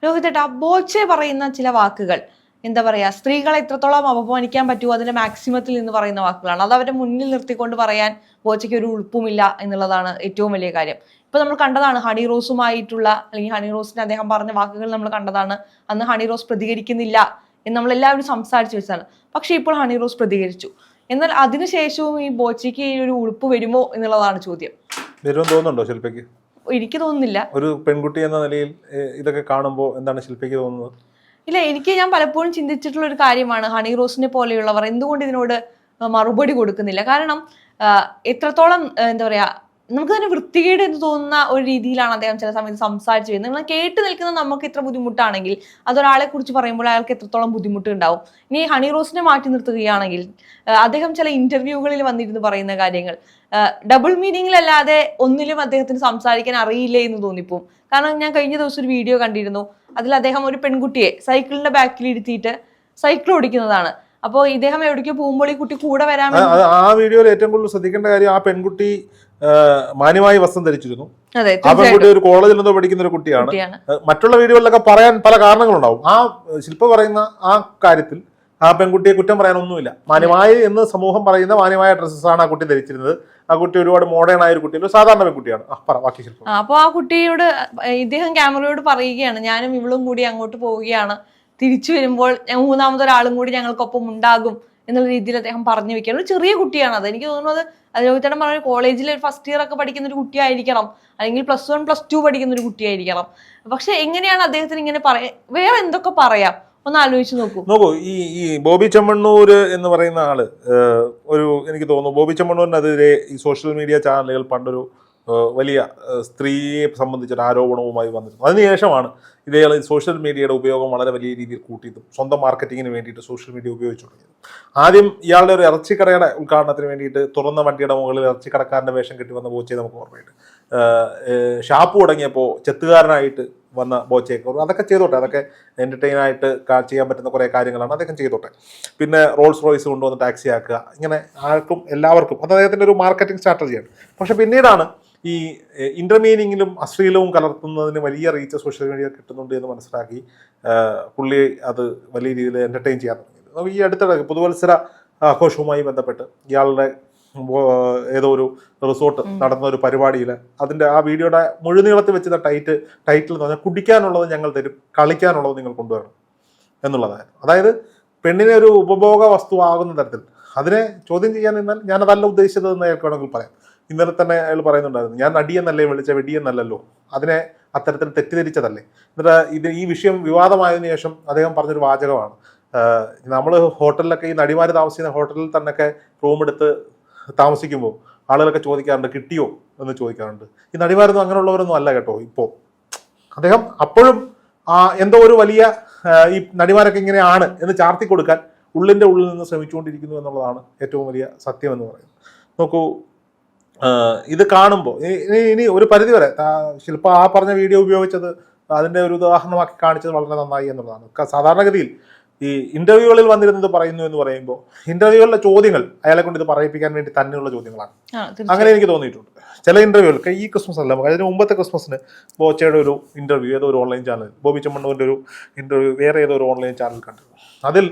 രോഹിതേട്ടാ, ബോച്ചെ പറയുന്ന ചില വാക്കുകൾ എന്താ പറയാ, സ്ത്രീകളെ എത്രത്തോളം അപമാനിക്കാൻ പറ്റുമോ അതിന്റെ മാക്സിമത്തിൽ നിന്ന് പറയുന്ന വാക്കുകളാണ്. അത് അവരുടെ മുന്നിൽ നിർത്തിക്കൊണ്ട് പറയാൻ ബോച്ചയ്ക്ക് ഒരു ഉളുപ്പുമില്ല എന്നുള്ളതാണ് ഏറ്റവും വലിയ കാര്യം. ഇപ്പൊ നമ്മൾ കണ്ടതാണ് ഹണി റോസുമായിട്ടുള്ള, അല്ലെങ്കിൽ ഹണി റോസിന് അദ്ദേഹം പറഞ്ഞ വാക്കുകൾ നമ്മൾ കണ്ടതാണ്. അന്ന് ഹണി റോസ് പ്രതികരിക്കുന്നില്ല എന്ന് നമ്മൾ എല്ലാവരും സംസാരിച്ചു വെച്ചതാണ്. പക്ഷെ ഇപ്പോൾ ഹണി റോസ് പ്രതികരിച്ചു. എന്നാൽ അതിനുശേഷവും ഈ ബോച്ചയ്ക്ക് ഒരു ഉളുപ്പ് വരുമോ എന്നുള്ളതാണ് ചോദ്യം. തോന്നുന്നുണ്ടോ ശില്പയ്ക്ക്? എനിക്ക് തോന്നുന്നില്ല. ഒരു പെൺകുട്ടി എന്ന നിലയിൽ ഇതൊക്കെ കാണുമ്പോൾ എന്താണ് ശില്പയ്ക്ക് തോന്നുന്നത്? ഇല്ല, ഞാൻ പലപ്പോഴും ചിന്തിച്ചിട്ടുള്ള ഒരു കാര്യമാണ്, ഹണി റോസിനെ പോലെയുള്ളവർ എന്തുകൊണ്ട് ഇതിനോട് മറുപടി കൊടുക്കുന്നില്ല. കാരണം എത്രത്തോളം എന്താ പറയാ, നമുക്ക് തന്നെ വൃത്തികേട് എന്ന് തോന്നുന്ന ഒരു രീതിയിലാണ് അദ്ദേഹം ചില സമയത്ത് സംസാരിച്ചു വരുന്നത്. നിങ്ങൾ കേട്ട് നിൽക്കുന്ന നമുക്ക് ഇത്ര ബുദ്ധിമുട്ടാണെങ്കിൽ അതൊരാളെ കുറിച്ച് പറയുമ്പോൾ അയാൾക്ക് എത്രത്തോളം ബുദ്ധിമുട്ട് ഉണ്ടാവും. ഇനി ഹണി റോസിനെ മാറ്റി നിർത്തുകയാണെങ്കിൽ അദ്ദേഹം ചില ഇന്റർവ്യൂകളിൽ വന്നിരുന്ന് പറയുന്ന കാര്യങ്ങൾ ഡബിൾ മീനിങ്ങിലല്ലാതെ ഒന്നിലും അദ്ദേഹത്തിന് സംസാരിക്കാൻ അറിയില്ലേ എന്ന് തോന്നിപ്പോവും. കാരണം ഞാൻ കഴിഞ്ഞ ദിവസം ഒരു വീഡിയോ കണ്ടിരുന്നു. അതിൽ അദ്ദേഹം ഒരു പെൺകുട്ടിയെ സൈക്കിളിന്റെ ബാക്കിൽ ഇരുത്തിയിട്ട് സൈക്കിൾ ഓടിക്കുന്നതാണ്. അപ്പോൾ ഇദ്ദേഹം എവിടേക്കോ പോകുമ്പോൾ ഈ കുട്ടി കൂടെ വരാൻ ആ വീഡിയോയിൽ ഏറ്റവും കൂടുതൽ ശ്രദ്ധിക്കേണ്ട കാര്യം, ആ പെൺകുട്ടി മാന്യമായി വസ്ത്രം ധരിച്ചിരുന്നു. ആ പെൺകുട്ടി ഒരു കോളേജിൽ നിന്നോ പഠിക്കുന്ന ഒരു കുട്ടിയാണ്. മറ്റുള്ള വീഡിയോകളിലൊക്കെ പറയാൻ പല കാരണങ്ങളുണ്ടാവും. ആ ശില്പ പറയുന്ന ആ കാര്യത്തിൽ ആ പെൺകുട്ടിയെ കുറ്റം പറയാനൊന്നുമില്ല. മാന്യമായി എന്ന് സമൂഹം പറയുന്ന മാന്യമായ ഡ്രസ്സസാണ് ആ കുട്ടി ധരിച്ചിരുന്നത്. ആ കുട്ടി ഒരുപാട് മോഡേൺ ആയ ഒരു കുട്ടിയല്ല, സാധാരണ പെൺകുട്ടിയാണ്. ബാക്കി ശില്പം. അപ്പോൾ ആ കുട്ടിയോട് ഇദ്ദേഹം ക്യാമറയോട് പറയുകയാണ്, ഞാനും ഇവളും കൂടി അങ്ങോട്ട് പോവുകയാണ്, തിരിച്ചു വരുമ്പോൾ മൂന്നാമതൊരാളും കൂടി ഞങ്ങൾക്കൊപ്പം ഉണ്ടാകും എന്നുള്ള രീതിയിൽ അദ്ദേഹം പറഞ്ഞു വെക്കുകയാണ്. ഒരു ചെറിയ കുട്ടിയാണ് അത്. എനിക്ക് തോന്നുന്നത് രോഹിതേട്ടൻ പറഞ്ഞ കോളേജിൽ ഫസ്റ്റ് ഇയർ ഒക്കെ പഠിക്കുന്ന ഒരു കുട്ടിയായിരിക്കണം, അല്ലെങ്കിൽ +1 +2 പഠിക്കുന്ന ഒരു കുട്ടിയായിരിക്കണം. പക്ഷെ എങ്ങനെയാണ് അദ്ദേഹത്തിന് ഇങ്ങനെ വേറെ എന്തൊക്കെ പറയാം, ഒന്ന് ആലോചിച്ച് നോക്കൂ. ഈ ബോബി ചെമ്മണ്ണൂര് എന്ന് പറയുന്ന ആള് എനിക്ക് തോന്നുന്നു ബോബി ചെമ്മണ്ണൂരിനെതിരെ ഈ സോഷ്യൽ മീഡിയ ചാനലുകൾ പണ്ടൊരു വലിയ സ്ത്രീയെ സംബന്ധിച്ചൊരു ആരോപണവുമായി വന്നിരുന്നു. അതിനുശേഷമാണ് ഇതേ സോഷ്യൽ മീഡിയയുടെ ഉപയോഗം വളരെ വലിയ രീതിയിൽ കൂട്ടിയതും സ്വന്തം മാർക്കറ്റിങ്ങിന് വേണ്ടിയിട്ട് സോഷ്യൽ മീഡിയ ഉപയോഗിച്ചു തുടങ്ങിയത്. ആദ്യം ഇയാളുടെ ഒരു ഇറച്ചിക്കടയുടെ ഉദ്ഘാടനത്തിന് വേണ്ടിയിട്ട് തുറന്ന വണ്ടിയുടെ മുകളിൽ ഇറച്ചിക്കടക്കാരൻ്റെ വേഷം കെട്ടി വന്ന ബോച്ചയെ നമുക്ക് ഓർമ്മയുണ്ട്. ഷാപ്പ് തുടങ്ങിയപ്പോൾ ചെത്തുകാരനായിട്ട് വന്ന ബോച്ചയൊക്കെ അതൊക്കെ ചെയ്തോട്ടെ, അതൊക്കെ എൻ്റർടൈനായിട്ട് ചെയ്യാൻ പറ്റുന്ന കുറേ കാര്യങ്ങളാണ്, അതൊക്കെ ചെയ്തോട്ടെ. പിന്നെ റോൾസ് റോയ്സ് കൊണ്ടുവന്ന് ടാക്സി ആക്കുക, ഇങ്ങനെ ആർക്കും എല്ലാവർക്കും അത് അദ്ദേഹത്തിൻ്റെ ഒരു മാർക്കറ്റിംഗ് സ്ട്രാറ്റജിയാണ്. പക്ഷെ പിന്നീടാണ് ഈ ഇന്റർമീനിങ്ങിലും അശ്ലീലവും കലർത്തുന്നതിന് വലിയ റീച്ച് സോഷ്യൽ മീഡിയ കിട്ടുന്നുണ്ട് എന്ന് മനസ്സിലാക്കി പുള്ളി അത് വലിയ രീതിയിൽ എൻ്റർടൈൻ ചെയ്യാൻ തുടങ്ങിയത്. ഈ അടുത്തിടെ പുതുവത്സര ആഘോഷവുമായി ബന്ധപ്പെട്ട് ഇയാളുടെ ഏതോ ഒരു റിസോർട്ട് നടന്ന ഒരു പരിപാടിയിൽ അതിൻ്റെ ആ വീഡിയോയുടെ മുഴുനീളത്തിൽ വെച്ചിരുന്ന ടൈറ്റിൽ എന്ന് പറഞ്ഞാൽ കുടിക്കാനുള്ളത് ഞങ്ങൾ തരും, കളിക്കാനുള്ളത് നിങ്ങൾ കൊണ്ടുവരണം എന്നുള്ളതായിരുന്നു. അതായത് പെണ്ണിനെ ഒരു ഉപഭോഗ വസ്തുവാകുന്ന തരത്തിൽ അതിനെ ചോദ്യം ചെയ്യാൻ നിന്നാൽ ഞാനതല്ല ഉദ്ദേശിച്ചതെന്ന് അയാൾക്ക് വേണമെങ്കിൽ പറയാം. ഇന്നലെ തന്നെ അയാൾ പറയുന്നുണ്ടായിരുന്നു, ഞാൻ നടിയെന്നല്ലേ വിളിച്ച വെടിയെന്നല്ലല്ലോ, അതിനെ അത്തരത്തിൽ തെറ്റിദ്ധരിച്ചതല്ലേ. എന്നിട്ട് ഈ വിഷയം വിവാദമായതിനു ശേഷം അദ്ദേഹം പറഞ്ഞൊരു വാചകമാണ്, നമ്മൾ ഹോട്ടലിലൊക്കെ ഈ നടിമാർ താമസിക്കുന്ന ഹോട്ടലിൽ തന്നെയൊക്കെ റൂം എടുത്ത് താമസിക്കുമ്പോൾ ആളുകളൊക്കെ ചോദിക്കാറുണ്ട് കിട്ടിയോ എന്ന് ചോദിക്കാറുണ്ട്. ഈ നടിമാരൊന്നും അങ്ങനെയുള്ളവരൊന്നും അല്ല കേട്ടോ. ഇപ്പോൾ അദ്ദേഹം അപ്പോഴും എന്തോ ഒരു വലിയ ഈ നടിമാരൊക്കെ ഇങ്ങനെയാണ് എന്ന് ചാർത്തി കൊടുക്കാൻ ഉള്ളിൻ്റെ ഉള്ളിൽ നിന്ന് ശ്രമിച്ചുകൊണ്ടിരിക്കുന്നു എന്നുള്ളതാണ് ഏറ്റവും വലിയ സത്യം എന്ന് പറയുന്നത്. നോക്കൂ, ഇത് കാണുമ്പോൾ ഇനി ഒരു പരിധിവരെ ശില്പ ആ പറഞ്ഞ വീഡിയോ ഉപയോഗിച്ചത് അതിൻ്റെ ഒരു ഉദാഹരണമാക്കി കാണിച്ചത് വളരെ നന്നായി എന്നുള്ളതാണ്. സാധാരണഗതിയിൽ ഈ ഇന്റർവ്യൂകളിൽ വന്നിരുന്നത് പറയുന്നു എന്ന് പറയുമ്പോൾ ഇന്റർവ്യൂകളിലെ ചോദ്യങ്ങൾ അയാളെ കൊണ്ട് ഇത് പറയിപ്പിക്കാൻ വേണ്ടി തന്നെയുള്ള ചോദ്യങ്ങളാണ്. അങ്ങനെ എനിക്ക് തോന്നിയിട്ടുണ്ട്. ചില ഇന്റർവ്യൂകൾക്ക് ഈ ക്രിസ്മസ് അല്ല, അതിന് മുമ്പത്തെ ക്രിസ്മസിന് ബോച്ചയുടെ ഒരു ഇന്റർവ്യൂ ഏതോ ഒരു ഓൺലൈൻ ചാനൽ, ബോബി ചെമ്മണ്ണൂരിൻ്റെ ഒരു ഇന്റർവ്യൂ വേറെ ഏതോ ഒരു ഓൺലൈൻ ചാനൽ കണ്ടിരുന്നു. അതിൽ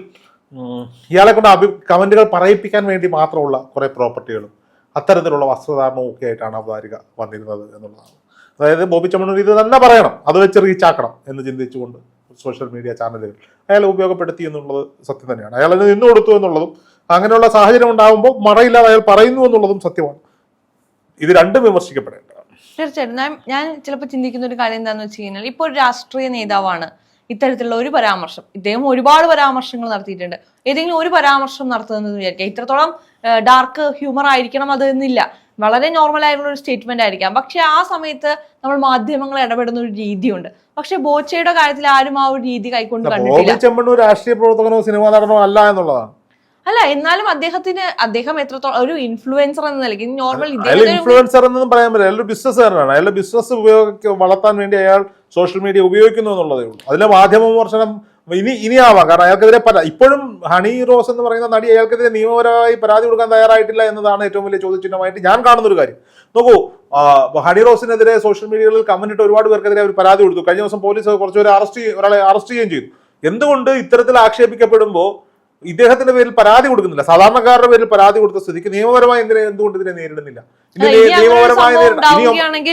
ഇയാളെ കൊണ്ട് കമന്റുകൾ പറയിപ്പിക്കാൻ വേണ്ടി മാത്രമുള്ള കുറെ പ്രോപ്പർട്ടികളും അത്തരത്തിലുള്ള വസ്ത്രധാരണവും ഒക്കെ ആയിട്ടാണ് അവതാരിക വന്നിരുന്നത് എന്നുള്ളതാണ്. അതായത് ബോബി ചെമ്മണ്ണൂർ ഇത് തന്നെ പറയണം, അത് വെച്ച് റീച്ചാക്കണം എന്ന് ചിന്തിച്ചുകൊണ്ട് സോഷ്യൽ മീഡിയ ചാനലുകൾ അയാളെ ഉപയോഗപ്പെടുത്തി എന്നുള്ളത് സത്യം തന്നെയാണ്. അയാൾ അതിന് നിന്നു കൊടുത്തു എന്നുള്ളതും അങ്ങനെയുള്ള സാഹചര്യം ഉണ്ടാകുമ്പോൾ മറയില്ലാതെ അയാൾ പറയുന്നു എന്നുള്ളതും സത്യമാണ്. ഇത് രണ്ടും വിമർശിക്കപ്പെടേണ്ടതാണ്. തീർച്ചയായിട്ടും. ഞാൻ ചിലപ്പോൾ ചിന്തിക്കുന്ന ഒരു കാര്യം എന്താണെന്ന് വെച്ച് കഴിഞ്ഞാൽ, ഇപ്പോൾ ഒരു രാഷ്ട്രീയ നേതാവാണ് ഇത്തരത്തിലുള്ള ഒരു പരാമർശം, ഇദ്ദേഹം ഒരുപാട് പരാമർശങ്ങൾ നടത്തിയിട്ടുണ്ട്, ഏതെങ്കിലും ഒരു പരാമർശം നടത്തുന്നതെന്ന് വിചാരിക്കുക. ഇത്രത്തോളം ഡാർക്ക് ഹ്യൂമർ ആയിരിക്കണം അത് എന്നില്ല, വളരെ നോർമൽ ആയിട്ടുള്ള ഒരു സ്റ്റേറ്റ്മെന്റ് ആയിരിക്കാം. പക്ഷെ ആ സമയത്ത് നമ്മൾ മാധ്യമങ്ങൾ ഇടപെടുന്ന ഒരു രീതിയുണ്ട്. പക്ഷെ ബോച്ചയുടെ കാര്യത്തിൽ ആരും ആ ഒരു രീതി കൈക്കൊണ്ട് കണ്ടിട്ടില്ല. രാഷ്ട്രീയ പ്രവർത്തകനോ സിനിമാ നടനോ അല്ല എന്നുള്ളതാണ്. അല്ല, എന്നാലും അദ്ദേഹം എത്രത്തോളം ഒരു ഇൻഫ്ലുവൻസർ എന്ന നിലയ്ക്ക് നോർമൽ ഇൻഫ്ലുവൻസർ എന്നൊന്നും പറയാൻ പറ്റില്ല. അയാളൊരു ബിസിനസ്സുകാരനാണ്. അയാളുടെ ബിസിനസ് വളർത്താൻ വേണ്ടി അയാൾ സോഷ്യൽ മീഡിയ ഉപയോഗിക്കുന്നു എന്നുള്ളതേ ഉള്ളൂ. അതിലെ മാധ്യമ വിമർശനം ഇനിയാവാം. കാരണം അയാൾക്കെതിരെ ഇപ്പോഴും ഹണി റോസ് എന്ന് പറയുന്ന നടി അയാൾക്കെതിരെ നിയമപരമായി പരാതി കൊടുക്കാൻ തയ്യാറായിട്ടില്ല എന്നതാണ് ഏറ്റവും വലിയ ചോദ്യചിഹ്നമായിട്ട് ഞാൻ കാണുന്നൊരു കാര്യം. നോക്കൂ, ഹണി റോസിനെതിരെ സോഷ്യൽ മീഡിയകളിൽ കമന്റ് ഇട്ട് ഒരുപാട് പേർക്കെതിരെ അവർ പരാതി കൊടുത്തു. കഴിഞ്ഞ ദിവസം പോലീസ് കുറച്ചുപേരെ ഒരാളെ അറസ്റ്റ് ചെയ്യുകയും ചെയ്തു. എന്തുകൊണ്ട് ഇത്തരത്തിൽ ആക്ഷേപിക്കപ്പെടുമ്പോൾ ഇദ്ദേഹത്തിന്റെ പേരിൽ പരാതി കൊടുക്കുന്നില്ല? സാധാരണക്കാരുടെ പേരിൽ പരാതി കൊടുത്ത സ്ഥിതിക്ക് നിയമപരമായി എന്തുകൊണ്ട് ഇതിനെ നേരിടുന്നില്ല? നിയമപരമായി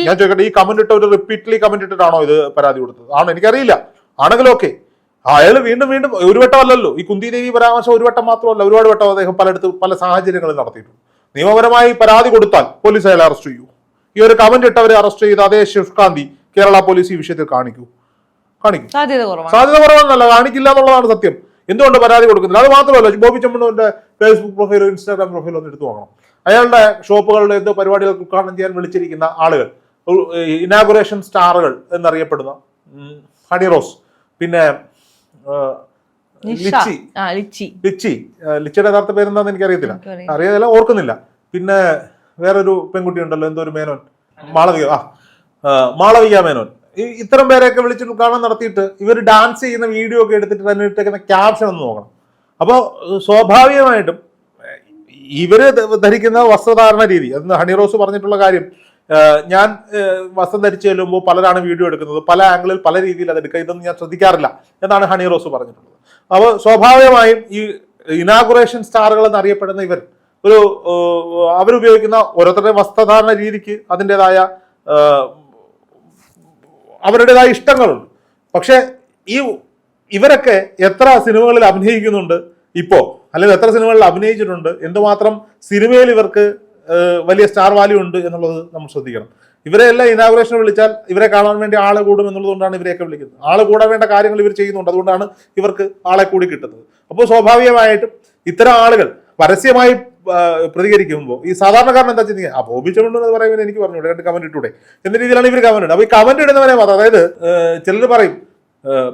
ഞാൻ ചോദിക്കട്ടെ, ഈ കമന്റ് ഇട്ട ഒരു റിപ്പീറ്റ്ലി കമന്റ് ഇട്ടിട്ടാണോ ഇത് പരാതി കൊടുത്തത്? ആണോ? എനിക്കറിയില്ല. ആണെങ്കിലും ഓക്കെ, അയാൾ വീണ്ടും വീണ്ടും ഒരു വട്ടമല്ലല്ലോ, ഈ കുന്തി ദേവി പരാമർശം ഒരു വട്ടം മാത്രമല്ല, ഒരുപാട് വട്ടം അദ്ദേഹം പലയിടത്ത് പല സാഹചര്യങ്ങളിൽ നടത്തിയിട്ടുണ്ട്. നിയമപരമായി പരാതി കൊടുത്താൽ പോലീസ് അയാളെ അറസ്റ്റ് ചെയ്യൂ. ഈ ഒരു കമന്റ് ഇട്ടവരെ അറസ്റ്റ് ചെയ്ത് അതേ ശുഷ്കാന്തി കേരള പോലീസ് ഈ വിഷയത്തിൽ കാണിക്കും? സാധ്യത കുറവാണെന്നല്ല, കാണിക്കില്ല എന്നുള്ളതാണ് സത്യം. എന്തുകൊണ്ട് പരാതി കൊടുക്കുന്നില്ല? അത് മാത്രമല്ല, ബോബി ചെമ്മണ്ണൂരിന്റെ ഫേസ്ബുക്ക് പ്രൊഫൈലോ ഇൻസ്റ്റാഗ്രാം പ്രൊഫൈലോ ഒന്ന് എടുത്തു നോക്കണം. അയാളുടെ ഷോപ്പുകളുടെ എന്തോ പരിപാടികൾക്ക് ഉദ്ഘാടനം ചെയ്യാൻ വിളിച്ചിരിക്കുന്ന ആളുകൾ, ഇനാഗുറേഷൻ സ്റ്റാറുകൾ എന്നറിയപ്പെടുന്ന ഹണി റോസ്, പിന്നെ ലിച്ചിയുടെ യഥാർത്ഥ പേരെന്താന്ന് എനിക്കറിയത്തില്ല, അറിയാതില്ല, ഓർക്കുന്നില്ല. പിന്നെ വേറൊരു പെൺകുട്ടി ഉണ്ടല്ലോ, എന്തോ ഒരു മേനോൻ, മാളവിക മേനോൻ, ഇത്തരം പേരെയൊക്കെ വിളിച്ചിട്ട് ഉദ്ഘാടനം നടത്തിയിട്ട് ഇവർ ഡാൻസ് ചെയ്യുന്ന വീഡിയോ ഒക്കെ എടുത്തിട്ട് തന്നെ ഇട്ടേക്കുന്ന ക്യാപ്ഷൻ ഒന്ന് നോക്കണം. അപ്പോൾ സ്വാഭാവികമായിട്ടും ഇവര് ധരിക്കുന്ന വസ്ത്രധാരണ രീതി, അത് ഹണി റോസ് പറഞ്ഞിട്ടുള്ള കാര്യം, ഞാൻ വസ്ത്രം ധരിച്ചു ചെല്ലുമ്പോൾ പലരാണ് വീഡിയോ എടുക്കുന്നത്, പല ആംഗിളിൽ പല രീതിയിൽ അത് എടുക്കുക, ഇതൊന്നും ഞാൻ ശ്രദ്ധിക്കാറില്ല എന്നാണ് ഹണി റോസ് പറഞ്ഞിട്ടുള്ളത്. അപ്പോൾ സ്വാഭാവികമായും ഈ ഇനാഗുറേഷൻ സ്റ്റാറുകൾ എന്നറിയപ്പെടുന്ന ഇവർ അവരുപയോഗിക്കുന്ന ഓരോരുത്തരുടെ വസ്ത്രധാരണ രീതിക്ക് അതിൻ്റെതായ അവരുടേതായ ഇഷ്ടങ്ങളുണ്ട്. പക്ഷെ ഇവരൊക്കെ എത്ര സിനിമകളിൽ അഭിനയിക്കുന്നുണ്ട് ഇപ്പോ, അല്ലെങ്കിൽ എത്ര സിനിമകളിൽ അഭിനയിച്ചിട്ടുണ്ട്, എന്തുമാത്രം സിനിമയിൽ ഇവർക്ക് വലിയ സ്റ്റാർ വാല്യൂ ഉണ്ട് എന്നുള്ളത് നമ്മൾ ശ്രദ്ധിക്കണം. ഇവരെ എല്ലാം ഇനാഗുറേഷൻ വിളിച്ചാൽ ഇവരെ കാണാൻ വേണ്ടി ആളെ കൂടും എന്നുള്ളതുകൊണ്ടാണ് ഇവരെയൊക്കെ വിളിക്കുന്നത്. ആളെ കൂടാൻ വേണ്ട കാര്യങ്ങൾ ഇവർ ചെയ്യുന്നുണ്ട്, അതുകൊണ്ടാണ് ഇവർക്ക് ആളെ കൂടി കിട്ടുന്നത്. അപ്പോൾ സ്വാഭാവികമായിട്ടും ഇത്തരം ആളുകൾ പരസ്യമായി പ്രതികരിക്കുമ്പോൾ ഈ സാധാരണക്കാരൻ എന്താ ചിന്തിക്കുക, ബോബി ചെമ്മണ്ണൂർ എന്ന് പറയുമ്പോൾ എനിക്ക് പറഞ്ഞൂടെ, രണ്ട് കമന്റ് ഇട്ടൂടെ എന്ന രീതിയിലാണ് ഇവർ കമന്റ് ഇടുന്നത്. അപ്പൊ ഈ കമന്റ് ഇടുന്നവരെ മാത്രം, അതായത് ചിലർ പറയും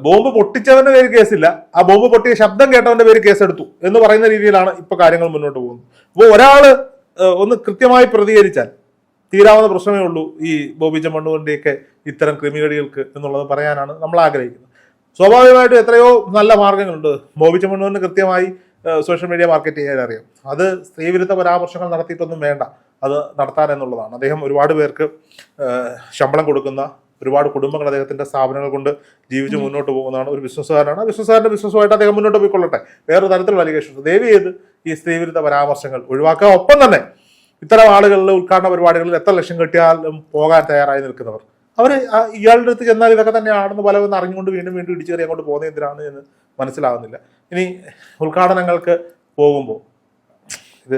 ബോംബ് പൊട്ടിച്ചവന്റെ പേര് കേസില്ല, ആ ബോംബ് പൊട്ടിയ ശബ്ദം കേട്ടവന്റെ പേര് കേസെടുത്തു എന്ന് പറയുന്ന രീതിയിലാണ് ഇപ്പൊ കാര്യങ്ങൾ മുന്നോട്ട് പോകുന്നത്. അപ്പോൾ ഒരാള് ഒന്ന് കൃത്യമായി പ്രതികരിച്ചാൽ തീരാവുന്ന പ്രശ്നമേ ഉള്ളൂ ഈ ബോബി ചെമ്മണ്ണൂരിന്റെയൊക്കെ ഇത്തരം ക്രിമിനലുകൾക്ക് എന്നുള്ളത് പറയാനാണ് നമ്മൾ ആഗ്രഹിക്കുന്നത്. സ്വാഭാവികമായിട്ടും എത്രയോ നല്ല മാർഗങ്ങളുണ്ട്. ബോബി ചെമ്മണ്ണൂരിന് കൃത്യമായി സോഷ്യൽ മീഡിയ മാർക്കറ്റ് ചെയ്യാൻ അറിയാം. അത് സ്ത്രീവിരുദ്ധ പരാമർശങ്ങൾ നടത്തിയിട്ടൊന്നും വേണ്ട അത് നടത്താൻ എന്നുള്ളതാണ്. അദ്ദേഹം ഒരുപാട് പേർക്ക് ശമ്പളം കൊടുക്കുന്ന, ഒരുപാട് കുടുംബങ്ങൾ അദ്ദേഹത്തിന്റെ സ്ഥാപനങ്ങൾ കൊണ്ട് ജീവിച്ച് മുന്നോട്ട് പോകുന്നതാണ്. ഒരു ബിസിനസ്സുകാരനാണ്. ആ ബിസിനസ്സുകാരന്റെ ബിസിനസ്സുമായിട്ട് അദ്ദേഹം മുന്നോട്ട് പോയിക്കൊള്ളട്ടെ. വേറൊരു തരത്തിലുള്ള അലിഗേഷൻ ദയവ് ചെയ്ത് ഈ സ്ത്രീവിരുദ്ധ പരാമർശങ്ങൾ ഒഴിവാക്കുക. ഒപ്പം തന്നെ ഇത്തരം ആളുകളിൽ ഉദ്ഘാടന പരിപാടികളിൽ എത്ര ലക്ഷം കിട്ടിയാലും പോകാൻ തയ്യാറായി നിൽക്കുന്നവർ, അവർ ഇയാളുടെ അടുത്ത് ചെന്നാൽ ഇതൊക്കെ തന്നെയാണെന്ന് പലവെന്ന് അറിഞ്ഞുകൊണ്ട് വീണ്ടും വീണ്ടും ഇടിച്ചു കയറി അങ്ങോട്ട് പോകുന്നത് എന്തിനാണ് എന്ന് മനസ്സിലാകുന്നില്ല. ഇനി ഉദ്ഘാടനങ്ങൾക്ക് പോകുമ്പോൾ ഇത്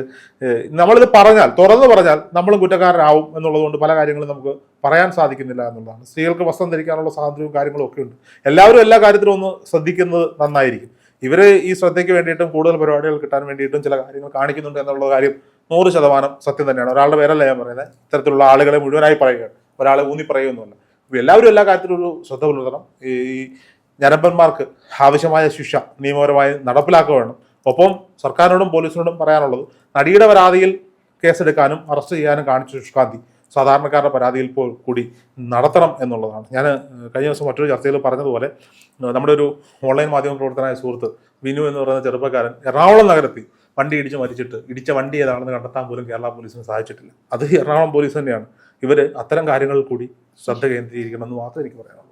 നമ്മളിത് പറഞ്ഞാൽ, തുറന്നു പറഞ്ഞാൽ നമ്മളും കുറ്റക്കാരനാവും എന്നുള്ളത് കൊണ്ട് പല കാര്യങ്ങളും നമുക്ക് പറയാൻ സാധിക്കുന്നില്ല എന്നുള്ളതാണ്. സ്ത്രീകൾക്ക് വസ്ത്രം ധരിക്കാനുള്ള സ്വാതന്ത്ര്യവും കാര്യങ്ങളും ഒക്കെ ഉണ്ട്. എല്ലാവരും എല്ലാ കാര്യത്തിലും ഒന്ന് ശ്രദ്ധിക്കുന്നത് നന്നായിരിക്കും. ഇവര് ഈ ശ്രദ്ധയ്ക്ക് വേണ്ടിയിട്ടും കൂടുതൽ പരിപാടികൾ കിട്ടാൻ വേണ്ടിയിട്ടും ചില കാര്യങ്ങൾ കാണിക്കുന്നുണ്ട് എന്നുള്ള കാര്യം 100% സത്യം തന്നെയാണ്. ഒരാളുടെ പേരല്ല ഞാൻ പറയുന്നത്, ഇത്തരത്തിലുള്ള ആളുകളെ മുഴുവനായി പറയുകയാണ്, ഒരാളെ ഊന്നി പറയുമെന്നല്ല. എല്ലാവരും എല്ലാ കാര്യത്തിലും ഒരു ശ്രദ്ധ പുലർത്തണം. ഈ ഞരമ്പന്മാർക്ക് ആവശ്യമായ ശിക്ഷ നിയമപരമായി നടപ്പിലാക്കുക വേണം. ഒപ്പം സർക്കാരിനോടും പോലീസിനോടും പറയാനുള്ളത്, നടിയുടെ പരാതിയിൽ കേസെടുക്കാനും അറസ്റ്റ് ചെയ്യാനും കാണിച്ച ശുഷ്കാന്തി സാധാരണക്കാരുടെ പരാതിയിൽ കൂടി നടത്തണം എന്നുള്ളതാണ്. ഞാൻ കഴിഞ്ഞ ദിവസം മറ്റൊരു ചർച്ചയിൽ പറഞ്ഞതുപോലെ, നമ്മുടെ ഒരു ഓൺലൈൻ മാധ്യമ പ്രവർത്തനായ സുഹൃത്ത് വിനു എന്ന് പറയുന്ന ചെറുപ്പക്കാരൻ എറണാകുളം നഗരത്തിൽ വണ്ടി ഇടിച്ച് മരിച്ചിട്ട് ഇടിച്ച വണ്ടി ഏതാണെന്ന് കണ്ടെത്താൻ പോലും കേരള പോലീസിന് സാധിച്ചിട്ടില്ല. അത് എറണാകുളം പോലീസ് തന്നെയാണ്. ഇവർ അത്തരം കാര്യങ്ങളിൽ കൂടി ശ്രദ്ധ കേന്ദ്രീകരിക്കണം എന്ന് മാത്രമേ എനിക്ക് പറയാനുള്ളൂ.